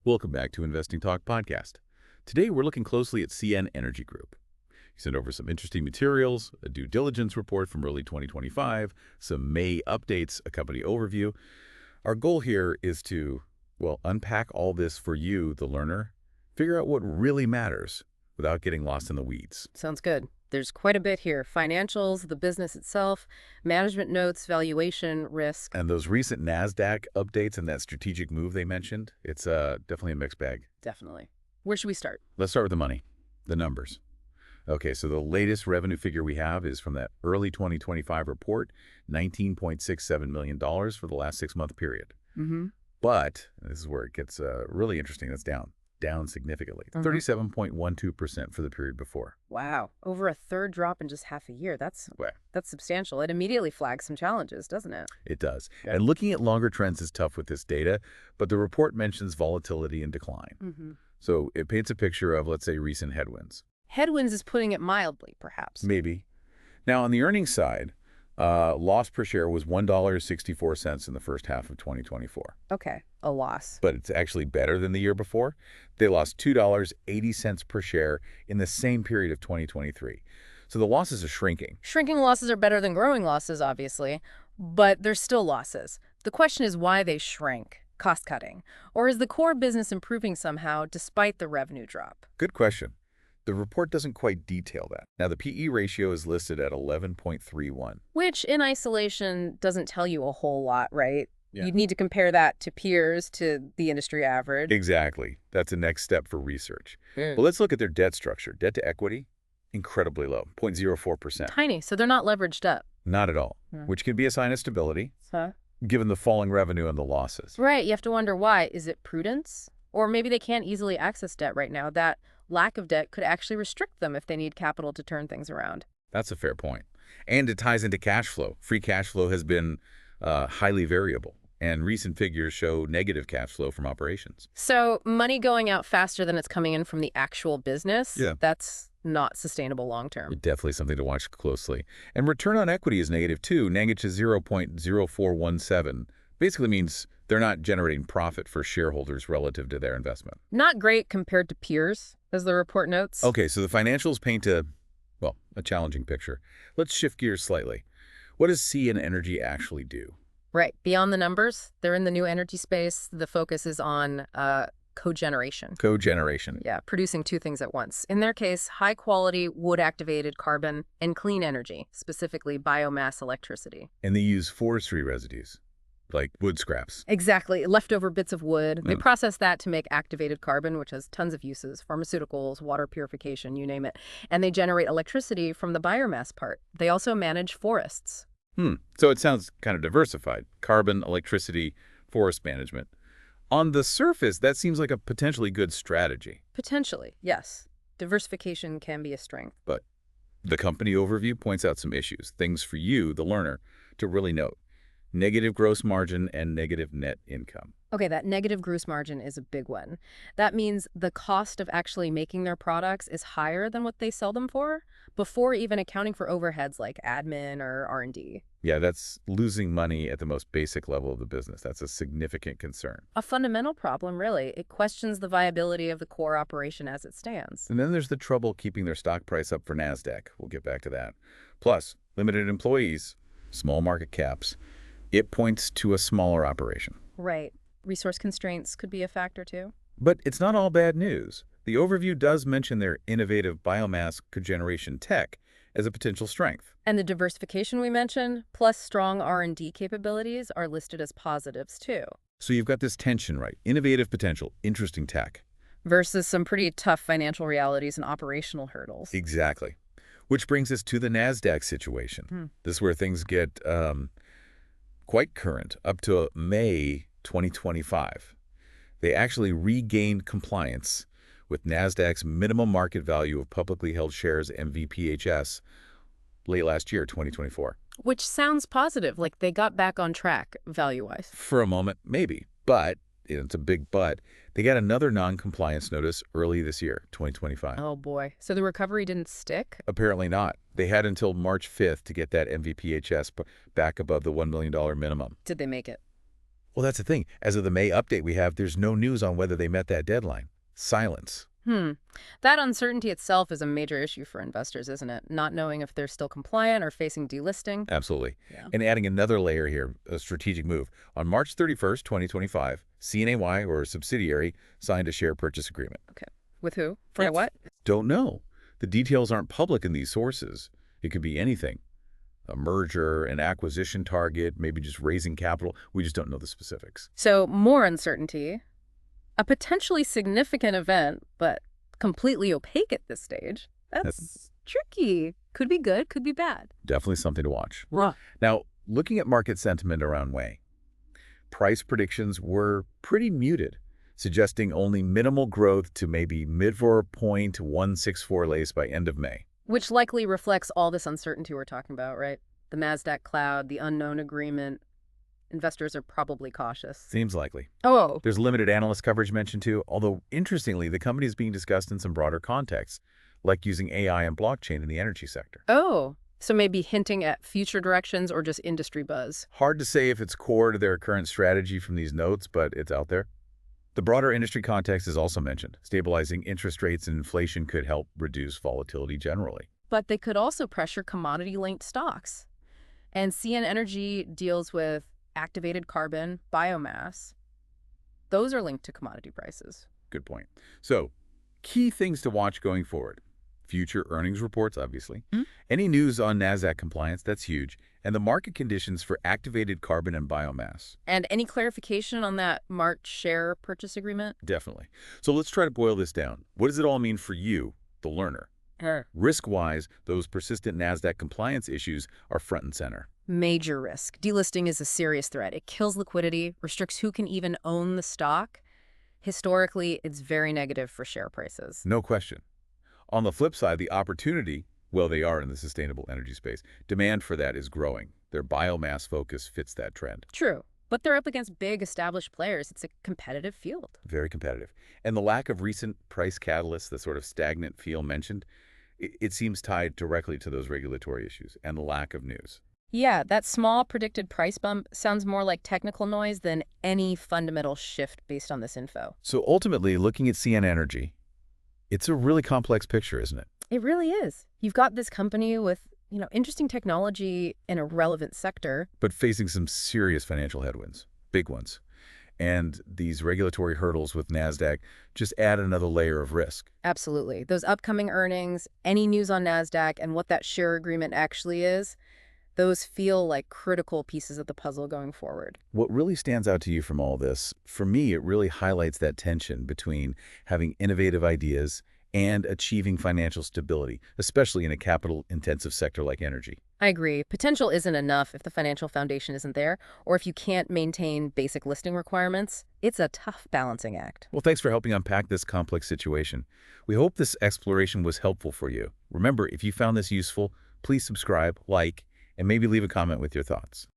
Welcome back to Investing Talk Podcast. Today we're looking closely at CN Energy Group. He sent over some interesting materials, a due diligence report from early 2025, some May updates, a company overview. Our goal here is to, unpack all this for you, the learner, figure out what really matters without getting lost in the weeds. Sounds good. There's quite a bit here. Financials, the business itself, management notes, valuation, risk. And those recent Nasdaq updates and that strategic move they mentioned, it's definitely a mixed bag. Definitely. Where should we start? Let's start with the money, the numbers. Okay, so the latest revenue figure we have is from that early 2025 report, $19.67 million for the last 6-month period. Mm-hmm. But this is where it gets really interesting. That's down significantly, 37.12% for the period before. Wow. Over a third drop in just half a year. That's substantial. It immediately flags some challenges, doesn't it? It does. Yeah. And looking at longer trends is tough with this data, but the report mentions volatility and decline. Mm-hmm. So it paints a picture of, let's say, recent headwinds. Headwinds is putting it mildly, perhaps. Maybe. Now, on the earnings side, loss per share was $1.64 in the first half of 2024. Okay, a loss. But it's actually better than the year before. They lost $2.80 per share in the same period of 2023. So the losses are shrinking. Shrinking losses are better than growing losses, obviously, but they're still losses. The question is why they shrank. Cost-cutting. Or is the core business improving somehow despite the revenue drop? Good question. The report doesn't quite detail that. Now, the PE ratio is listed at 11.31. Which, in isolation, doesn't tell you a whole lot, right? Yeah. You'd need to compare that to peers, to the industry average. Exactly. That's the next step for research. Well, let's look at their debt structure. Debt to equity, incredibly low, 0.04%. Tiny, so they're not leveraged up. Not at all, which can be a sign of stability, given the falling revenue and the losses. Right, you have to wonder why. Is it prudence? Or maybe they can't easily access debt right now. That lack of debt could actually restrict them if they need capital to turn things around. That's a fair point. And it ties into cash flow. Free cash flow has been highly variable, and recent figures show negative cash flow from operations. So money going out faster than it's coming in from the actual business, that's not sustainable long-term. Definitely something to watch closely. And return on equity is negative too, negative 0.0417. Basically means they're not generating profit for shareholders relative to their investment. Not great compared to peers, as the report notes. Okay, so the financials paint a challenging picture. Let's shift gears slightly. What does CN Energy actually do? Right. Beyond the numbers, they're in the new energy space. The focus is on cogeneration. Cogeneration. Yeah, producing two things at once. In their case, high-quality wood-activated carbon and clean energy, specifically biomass electricity. And they use forestry residues, like wood scraps. Exactly. Leftover bits of wood. They process that to make activated carbon, which has tons of uses, pharmaceuticals, water purification, you name it. And they generate electricity from the biomass part. They also manage forests. So it sounds kind of diversified. Carbon, electricity, forest management. On the surface, that seems like a potentially good strategy. Potentially, yes. Diversification can be a strength. But the company overview points out some issues, things for you, the learner, to really note. Negative gross margin and negative net income. Okay, that negative gross margin is a big one. That means the cost of actually making their products is higher than what they sell them for, before even accounting for overheads like admin or R&D. Yeah, that's losing money at the most basic level of the business. That's a significant concern. A fundamental problem, really. It questions the viability of the core operation as it stands. And then there's the trouble keeping their stock price up for Nasdaq. We'll get back to that. Plus, limited employees, small market caps. It points to a smaller operation. Right. Resource constraints could be a factor, too. But it's not all bad news. The overview does mention their innovative biomass cogeneration tech as a potential strength. And the diversification we mentioned, plus strong R&D capabilities, are listed as positives, too. So you've got this tension, right? Innovative potential, interesting tech. Versus some pretty tough financial realities and operational hurdles. Exactly. Which brings us to the Nasdaq situation. This is where things get quite current, up to May 2025. They actually regained compliance with Nasdaq's minimum market value of publicly held shares, MVPHS, late last year, 2024. Which sounds positive, like they got back on track value-wise. For a moment, maybe. But, it's a big but, they got another non-compliance notice early this year, 2025. Oh boy. So the recovery didn't stick? Apparently not. They had until March 5th to get that MVPHS back above the $1 million minimum. Did they make it? Well, that's the thing. As of the May update we have, there's no news on whether they met that deadline. Silence. Hmm. That uncertainty itself is a major issue for investors, isn't it? Not knowing if they're still compliant or facing delisting. Absolutely. Yeah. And adding another layer here, a strategic move. On March 31st, 2025, CNEY, or a subsidiary, signed a share purchase agreement. Okay. With who? For what? Don't know. The details aren't public in these sources. It could be anything. A merger, an acquisition target, maybe just raising capital. We just don't know the specifics. So more uncertainty. A potentially significant event, but completely opaque at this stage. That's tricky. Could be good, could be bad. Definitely something to watch. Right. Now, looking at market sentiment around May, price predictions were pretty muted, suggesting only minimal growth to maybe mid-4.164 lace by end of May. Which likely reflects all this uncertainty we're talking about, right? The Nasdaq cloud, the unknown agreement. Investors are probably cautious. Seems likely. Oh. There's limited analyst coverage mentioned too, although interestingly, the company is being discussed in some broader contexts, like using AI and blockchain in the energy sector. Oh. So maybe hinting at future directions or just industry buzz. Hard to say if it's core to their current strategy from these notes, but it's out there. The broader industry context is also mentioned. Stabilizing interest rates and inflation could help reduce volatility generally. But they could also pressure commodity-linked stocks. And CNEY deals with activated carbon, biomass. Those are linked to commodity prices. Good point. So, key things to watch going forward. Future earnings reports, obviously. Any news on Nasdaq compliance, that's huge. And the market conditions for activated carbon and biomass. And any clarification on that March share purchase agreement? Definitely. So let's try to boil this down. What does it all mean for you, the learner? Risk-wise, those persistent Nasdaq compliance issues are front and center. Major risk. Delisting is a serious threat. It kills liquidity, restricts who can even own the stock. Historically, it's very negative for share prices. No question. On the flip side, the opportunity, well, they are in the sustainable energy space. Demand for that is growing. Their biomass focus fits that trend. True. But they're up against big established players. It's a competitive field. Very competitive. And the lack of recent price catalysts, the sort of stagnant feel mentioned, it seems tied directly to those regulatory issues and the lack of news. Yeah, that small predicted price bump sounds more like technical noise than any fundamental shift based on this info. So ultimately, looking at CN Energy, it's a really complex picture, isn't it? It really is. You've got this company with, interesting technology in a relevant sector. But facing some serious financial headwinds, big ones. And these regulatory hurdles with Nasdaq just add another layer of risk. Absolutely. Those upcoming earnings, any news on Nasdaq and what that share agreement actually is, those feel like critical pieces of the puzzle going forward. What really stands out to you from all this, for me, it really highlights that tension between having innovative ideas and achieving financial stability, especially in a capital-intensive sector like energy. I agree. Potential isn't enough if the financial foundation isn't there, or if you can't maintain basic listing requirements. It's a tough balancing act. Well, thanks for helping unpack this complex situation. We hope this exploration was helpful for you. Remember, if you found this useful, please subscribe, like, and maybe leave a comment with your thoughts.